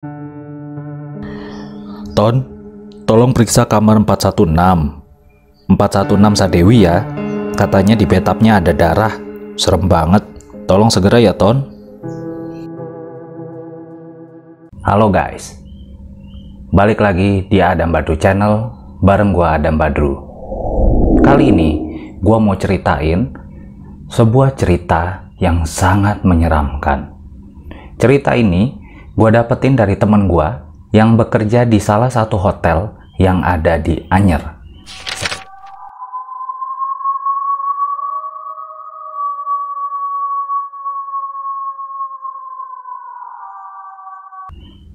Ton, tolong periksa kamar 416. 416 Sadewi ya. Katanya di bathtubnya ada darah. Serem banget. Tolong segera ya, Ton. Halo guys. Balik lagi di Adam Badru Channel bareng gua Adam Badru. Kali ini gua mau ceritain sebuah cerita yang sangat menyeramkan. Cerita ini gua dapetin dari temen gua yang bekerja di salah satu hotel yang ada di Anyer.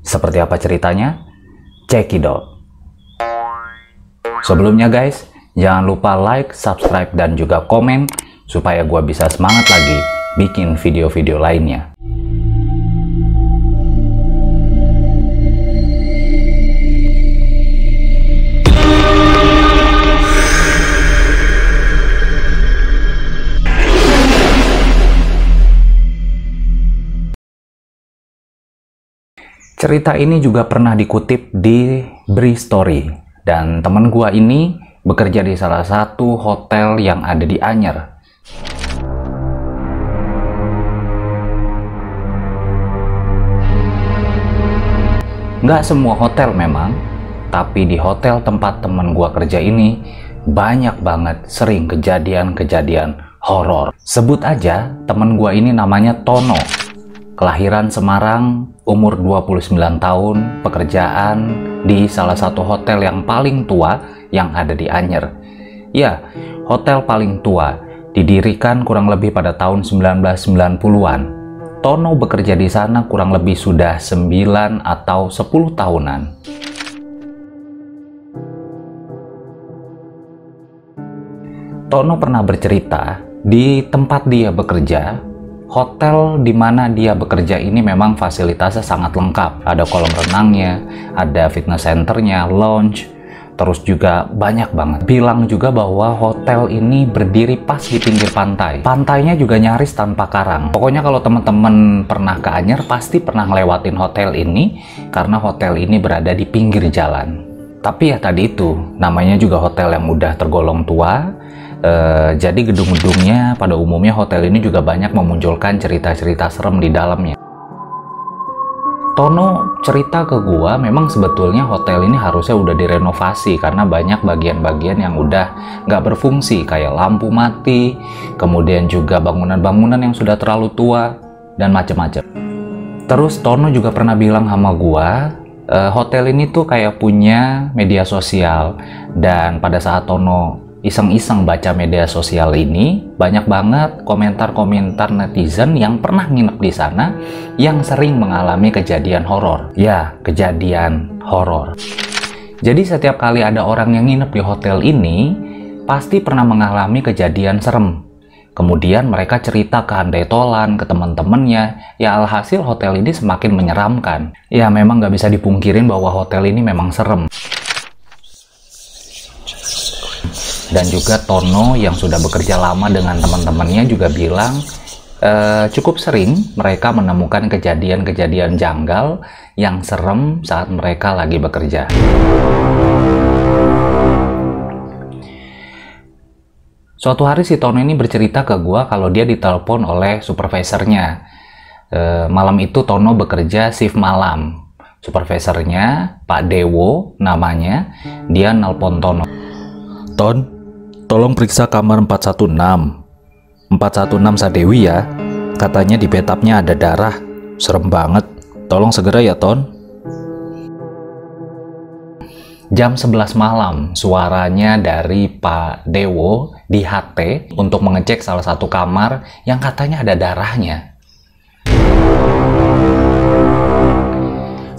Seperti apa ceritanya? Cekidot. Sebelumnya guys, jangan lupa like, subscribe, dan juga komen supaya gua bisa semangat lagi bikin video-video lainnya. Cerita ini juga pernah dikutip di Bristory, dan temen gua ini bekerja di salah satu hotel yang ada di Anyer. Nggak semua hotel memang, tapi di hotel tempat temen gua kerja ini banyak banget sering kejadian-kejadian horor. Sebut aja temen gua ini namanya Tono. Kelahiran Semarang, umur 29 tahun, pekerjaan di salah satu hotel yang paling tua yang ada di Anyer. Ya, hotel paling tua, didirikan kurang lebih pada tahun 1990-an. Tono bekerja di sana kurang lebih sudah 9 atau 10 tahunan. Tono pernah bercerita di tempat dia bekerja. Hotel di mana dia bekerja ini memang fasilitasnya sangat lengkap. Ada kolam renangnya, ada fitness centernya, lounge, terus juga banyak banget. Bilang juga bahwa hotel ini berdiri pas di pinggir pantai. Pantainya juga nyaris tanpa karang. Pokoknya kalau teman-teman pernah ke Anyer pasti pernah ngelewatin hotel ini karena hotel ini berada di pinggir jalan. Tapi ya tadi itu, namanya juga hotel yang udah tergolong tua. Jadi gedung-gedungnya pada umumnya hotel ini juga banyak memunculkan cerita-cerita serem di dalamnya. Tono cerita ke gua memang sebetulnya hotel ini harusnya udah direnovasi karena banyak bagian-bagian yang udah nggak berfungsi, kayak lampu mati, kemudian juga bangunan-bangunan yang sudah terlalu tua dan macam-macam. Terus Tono juga pernah bilang sama gua, hotel ini tuh kayak punya media sosial, dan pada saat Tono iseng-iseng baca media sosial ini, banyak banget komentar-komentar netizen yang pernah nginep di sana yang sering mengalami kejadian horor. Ya, kejadian horor. Jadi setiap kali ada orang yang nginep di hotel ini, pasti pernah mengalami kejadian serem. Kemudian mereka cerita ke handai tolan, ke teman-temannya. Ya alhasil hotel ini semakin menyeramkan. Ya memang nggak bisa dipungkirin bahwa hotel ini memang serem. Dan juga Tono yang sudah bekerja lama dengan teman-temannya juga bilang cukup sering mereka menemukan kejadian-kejadian janggal yang serem saat mereka lagi bekerja. Suatu hari si Tono ini bercerita ke gua kalau dia ditelepon oleh supervisornya. Malam itu Tono bekerja shift malam. Supervisornya Pak Dewo namanya, dia nelpon Tono. Ton, tolong periksa kamar 416. 416 Sadewi ya. Katanya di bathtubnya ada darah. Serem banget. Tolong segera ya, Ton. Jam 11 malam, suaranya dari Pak Dewo di HT untuk mengecek salah satu kamar yang katanya ada darahnya.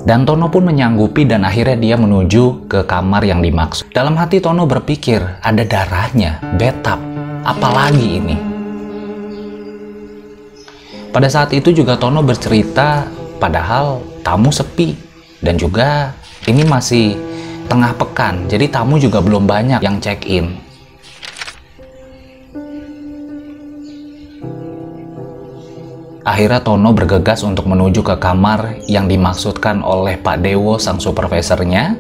Dan Tono pun menyanggupi dan akhirnya dia menuju ke kamar yang dimaksud. Dalam hati Tono berpikir, ada darahnya, bathtub, apalagi ini? Pada saat itu juga Tono bercerita, padahal tamu sepi. Dan juga ini masih tengah pekan, jadi tamu juga belum banyak yang check-in. Akhirnya Tono bergegas untuk menuju ke kamar yang dimaksudkan oleh Pak Dewo sang supervisornya,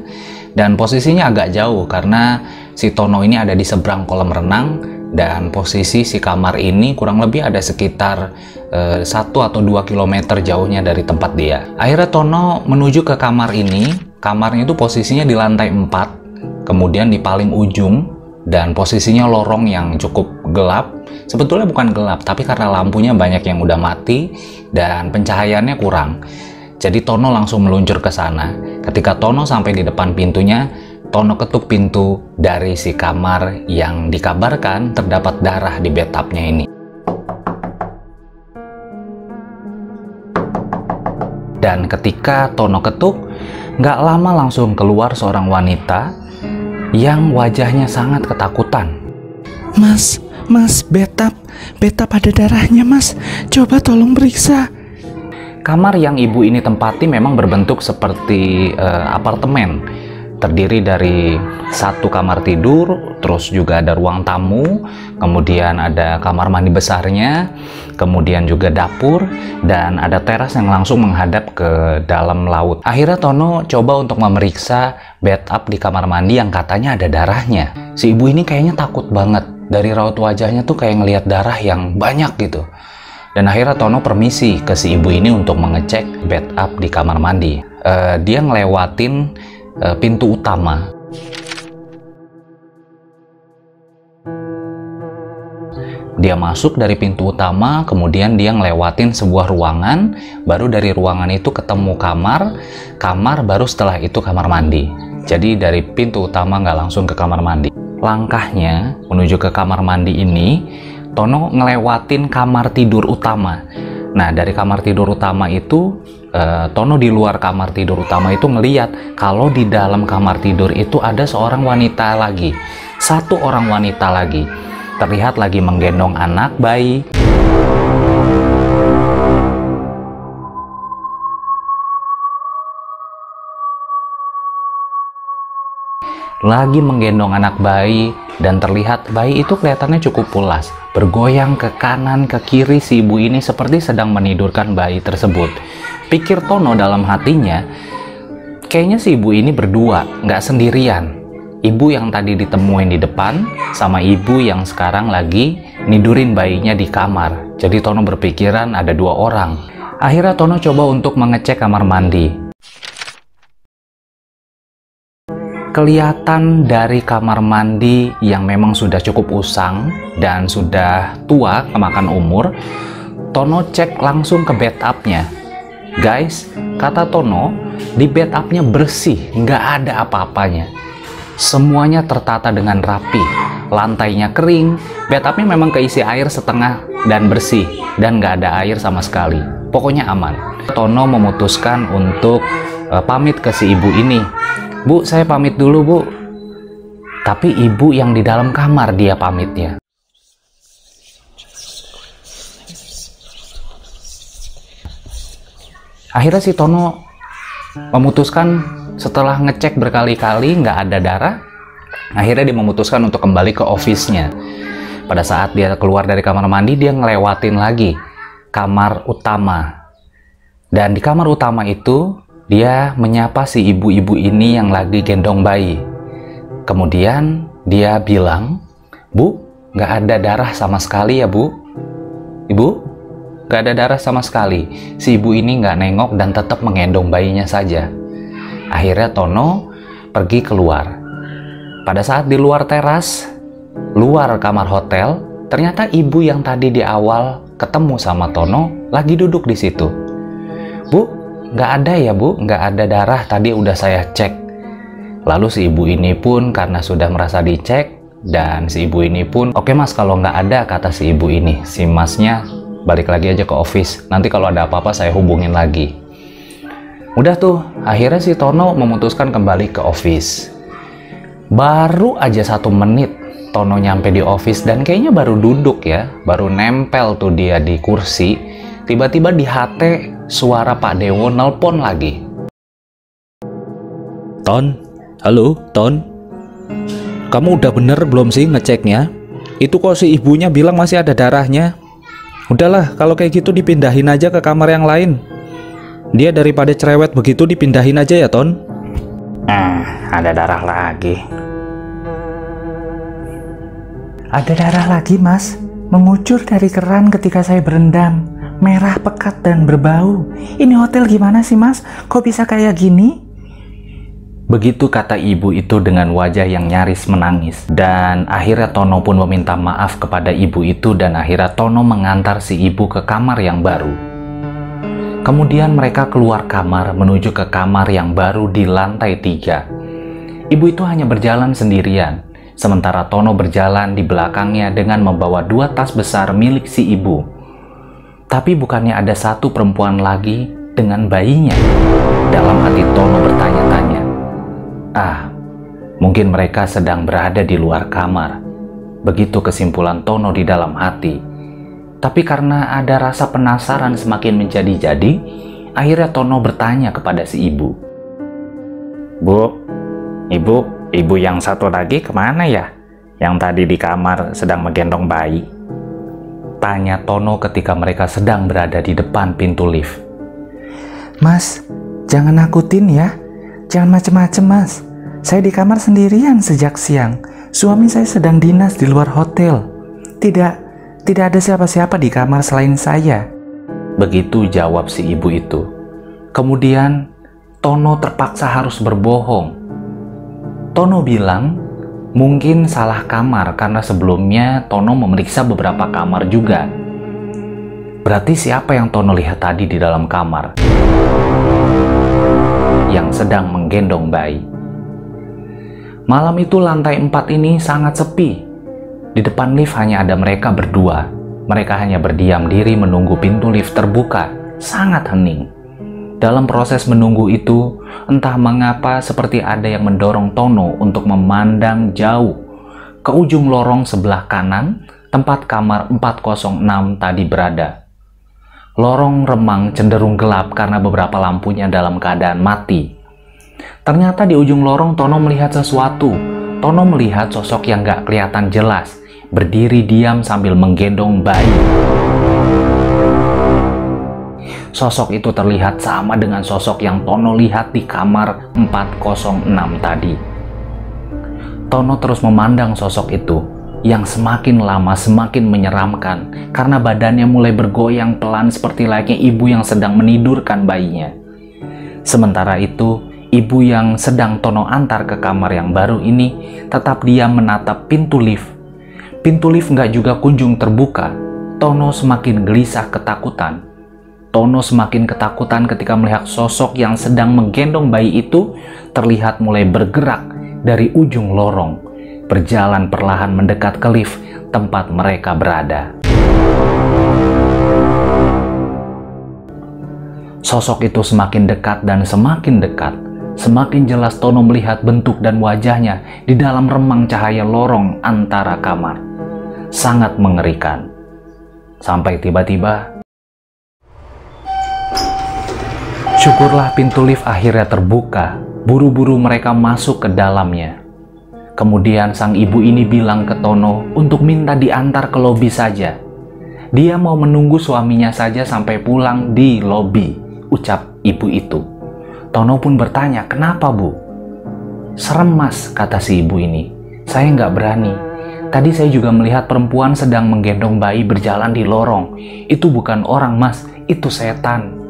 dan posisinya agak jauh karena si Tono ini ada di seberang kolam renang, dan posisi si kamar ini kurang lebih ada sekitar 1 atau 2 km jauhnya dari tempat dia. Akhirnya Tono menuju ke kamar ini. Kamarnya itu posisinya di lantai 4, kemudian di paling ujung, dan posisinya lorong yang cukup gelap. Sebetulnya bukan gelap, tapi karena lampunya banyak yang udah mati dan pencahayaannya kurang. Jadi Tono langsung meluncur ke sana. Ketika Tono sampai di depan pintunya, Tono ketuk pintu dari si kamar yang dikabarkan terdapat darah di bathtubnya ini. Dan ketika Tono ketuk, nggak lama langsung keluar seorang wanita yang wajahnya sangat ketakutan. Mas, bathtub ada darahnya, Mas. Coba tolong periksa. Kamar yang ibu ini tempati memang berbentuk seperti apartemen. Terdiri dari 1 kamar tidur, terus juga ada ruang tamu, kemudian ada kamar mandi besarnya, kemudian juga dapur, dan ada teras yang langsung menghadap ke dalam laut. Akhirnya Tono coba untuk memeriksa bathtub di kamar mandi yang katanya ada darahnya. Si ibu ini kayaknya takut banget. Dari raut wajahnya tuh kayak ngelihat darah yang banyak gitu. Dan akhirnya Tono permisi ke si ibu ini untuk mengecek bathtub di kamar mandi. Dia ngelewatin pintu utama. Dia masuk dari pintu utama, kemudian dia ngelewatin sebuah ruangan, baru dari ruangan itu ketemu kamar, baru setelah itu kamar mandi. Jadi dari pintu utama nggak langsung ke kamar mandi. Langkahnya menuju ke kamar mandi ini, Tono ngelewatin kamar tidur utama. Nah, dari kamar tidur utama itu, Tono di luar kamar tidur utama itu ngeliat kalau di dalam kamar tidur itu ada seorang wanita lagi. 1 orang wanita lagi. Terlihat lagi menggendong anak bayi. Lagi menggendong anak bayi, dan terlihat bayi itu kelihatannya cukup pulas, bergoyang ke kanan ke kiri si ibu ini seperti sedang menidurkan bayi tersebut. Pikir Tono dalam hatinya, kayaknya si ibu ini berdua, nggak sendirian. Ibu yang tadi ditemuin di depan sama ibu yang sekarang lagi nidurin bayinya di kamar. Jadi Tono berpikiran ada 2 orang. Akhirnya Tono coba untuk mengecek kamar mandi. Kelihatan dari kamar mandi yang memang sudah cukup usang dan sudah tua kemakan umur. Tono cek langsung ke bathtubnya. Guys, kata Tono, di bathtubnya bersih, nggak ada apa-apanya. Semuanya tertata dengan rapi, lantainya kering, bathtubnya memang keisi air setengah dan bersih, dan nggak ada air sama sekali. Pokoknya aman. Tono memutuskan untuk pamit ke si ibu ini. Bu, saya pamit dulu, Bu. Tapi ibu yang di dalam kamar dia pamitnya. Akhirnya si Tono memutuskan setelah ngecek berkali-kali nggak ada darah, akhirnya dia memutuskan untuk kembali ke office-nya. Pada saat dia keluar dari kamar mandi, dia ngelewatin lagi kamar utama. Dan di kamar utama itu, dia menyapa si ibu-ibu ini yang lagi gendong bayi. Kemudian dia bilang, Bu, nggak ada darah sama sekali ya, Bu. Ibu, nggak ada darah sama sekali. Si ibu ini nggak nengok dan tetap menggendong bayinya saja. Akhirnya Tono pergi keluar. Pada saat di luar teras, luar kamar hotel, ternyata ibu yang tadi di awal ketemu sama Tono lagi duduk di situ. Bu, nggak ada ya, Bu, nggak ada darah, tadi udah saya cek. Lalu si ibu ini pun karena sudah merasa dicek, dan si ibu ini pun, oke mas, kalau nggak ada, kata si ibu ini, si masnya balik lagi aja ke office, nanti kalau ada apa-apa saya hubungin lagi. Udah tuh, akhirnya si Tono memutuskan kembali ke office. Baru aja 1 menit Tono nyampe di office, dan kayaknya baru duduk ya, baru nempel tuh dia di kursi, tiba-tiba di HT suara Pak Dewo nelpon lagi. Ton, halo Ton, kamu udah bener belum sih ngeceknya? Itu kok si ibunya bilang masih ada darahnya. Udahlah, kalau kayak gitu dipindahin aja ke kamar yang lain. Dia daripada cerewet begitu dipindahin aja ya, Ton. Ada darah lagi. Ada darah lagi, Mas. Mengucur dari keran ketika saya berendam. Merah, pekat, dan berbau. Ini hotel gimana sih, Mas? Kok bisa kayak gini? Begitu kata ibu itu dengan wajah yang nyaris menangis. Dan akhirnya Tono pun meminta maaf kepada ibu itu dan akhirnya Tono mengantar si ibu ke kamar yang baru. Kemudian mereka keluar kamar menuju ke kamar yang baru di lantai 3. Ibu itu hanya berjalan sendirian, sementara Tono berjalan di belakangnya dengan membawa 2 tas besar milik si ibu. Tapi bukannya ada satu perempuan lagi dengan bayinya? Dalam hati Tono bertanya-tanya. Mungkin mereka sedang berada di luar kamar. Begitu kesimpulan Tono di dalam hati. Tapi karena ada rasa penasaran semakin menjadi-jadi, akhirnya Tono bertanya kepada si ibu. Bu, ibu yang satu lagi kemana ya? Yang tadi di kamar sedang menggendong bayi. Tanya Tono ketika mereka sedang berada di depan pintu lift. Mas, jangan nakutin ya. Jangan macem-macem, Mas. Saya di kamar sendirian sejak siang. Suami saya sedang dinas di luar hotel. Tidak ada siapa-siapa di kamar selain saya. Begitu jawab si ibu itu. Kemudian Tono terpaksa harus berbohong. Tono bilang mungkin salah kamar karena sebelumnya Tono memeriksa beberapa kamar juga. Berarti siapa yang Tono lihat tadi di dalam kamar? Yang sedang menggendong bayi. Malam itu lantai 4 ini sangat sepi. Di depan lift hanya ada mereka berdua. Mereka hanya berdiam diri menunggu pintu lift terbuka. Sangat hening. Dalam proses menunggu itu, entah mengapa seperti ada yang mendorong Tono untuk memandang jauh ke ujung lorong sebelah kanan tempat kamar 406 tadi berada. Lorong remang cenderung gelap karena beberapa lampunya dalam keadaan mati. Ternyata di ujung lorong Tono melihat sesuatu. Tono melihat sosok yang gak kelihatan jelas, berdiri diam sambil menggendong bayi. Sosok itu terlihat sama dengan sosok yang Tono lihat di kamar 406 tadi. Tono terus memandang sosok itu, yang semakin lama semakin menyeramkan karena badannya mulai bergoyang pelan seperti layaknya ibu yang sedang menidurkan bayinya. Sementara itu, ibu yang sedang Tono antar ke kamar yang baru ini tetap diam menatap pintu lift. Pintu lift nggak juga kunjung terbuka. Tono semakin gelisah ketakutan. Tono semakin ketakutan ketika melihat sosok yang sedang menggendong bayi itu terlihat mulai bergerak dari ujung lorong, berjalan perlahan mendekat ke lift tempat mereka berada. Sosok itu semakin dekat dan semakin dekat. Semakin jelas Tono melihat bentuk dan wajahnya di dalam remang cahaya lorong antara kamar. Sangat mengerikan. Sampai tiba-tiba, syukurlah pintu lift akhirnya terbuka. Buru-buru mereka masuk ke dalamnya. Kemudian sang ibu ini bilang ke Tono untuk minta diantar ke lobi saja. Dia mau menunggu suaminya saja sampai pulang di lobi, ucap ibu itu. Tono pun bertanya, kenapa bu? Serem mas, kata si ibu ini. Saya nggak berani. Tadi saya juga melihat perempuan sedang menggendong bayi berjalan di lorong. Itu bukan orang mas, itu setan.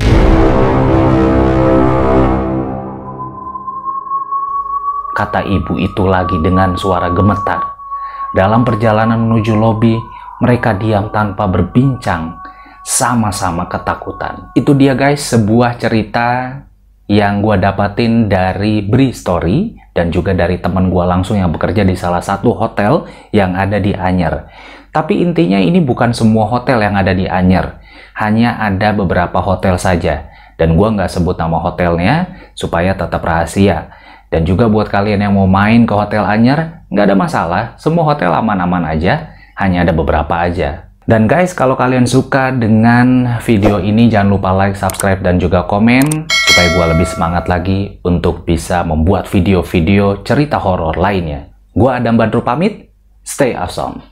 Kata ibu itu lagi dengan suara gemetar. Dalam perjalanan menuju lobi, mereka diam tanpa berbincang, sama-sama ketakutan. Itu dia guys, sebuah cerita yang gue dapatin dari Bri Story dan juga dari teman gue langsung yang bekerja di salah satu hotel yang ada di Anyer. Tapi intinya ini bukan semua hotel yang ada di Anyer, hanya ada beberapa hotel saja. Dan gue nggak sebut nama hotelnya supaya tetap rahasia. Dan juga buat kalian yang mau main ke Hotel Anyer, nggak ada masalah, semua hotel aman-aman aja, hanya ada beberapa aja. Dan guys, kalau kalian suka dengan video ini, jangan lupa like, subscribe, dan juga komen, supaya gue lebih semangat lagi untuk bisa membuat video-video cerita horor lainnya. Gue Adam Badru pamit, stay awesome.